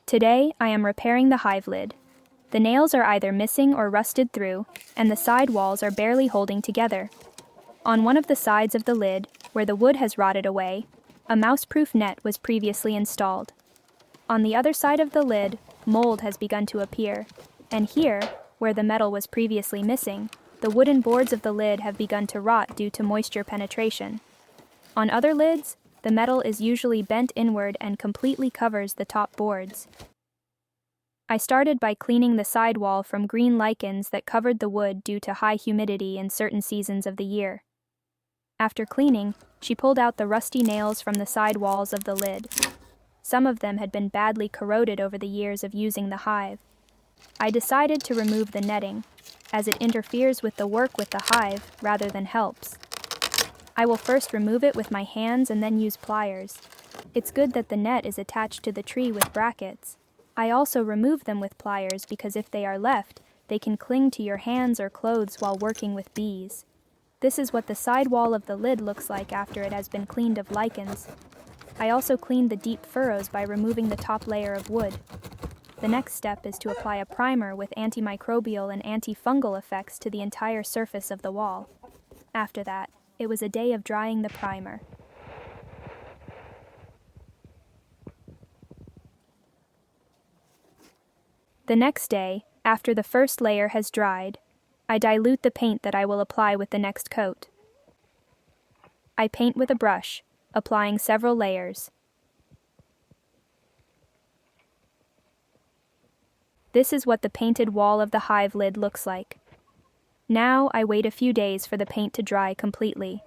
Today, I am repairing the hive lid. The nails are either missing or rusted through, and the side walls are barely holding together. On one of the sides of the lid, where the wood has rotted away, a mouseproof net was previously installed. On the other side of the lid, mold has begun to appear, and here, where the metal was previously missing, the wooden boards of the lid have begun to rot due to moisture penetration. On other lids, the metal is usually bent inward and completely covers the top boards. I started by cleaning the sidewall from green lichens that covered the wood due to high humidity in certain seasons of the year. After cleaning, she pulled out the rusty nails from the side walls of the lid. Some of them had been badly corroded over the years of using the hive. I decided to remove the netting, as it interferes with the work with the hive rather than helps. I will first remove it with my hands and then use pliers. It's good that the net is attached to the tree with brackets. I also remove them with pliers because if they are left, they can cling to your hands or clothes while working with bees. This is what the side wall of the lid looks like after it has been cleaned of lichens. I also cleaned the deep furrows by removing the top layer of wood. The next step is to apply a primer with antimicrobial and antifungal effects to the entire surface of the wall. After that, it was a day of drying the primer. The next day, after the first layer has dried, I dilute the paint that I will apply with the next coat. I paint with a brush, applying several layers. This is what the painted wall of the hive lid looks like. Now I wait a few days for the paint to dry completely.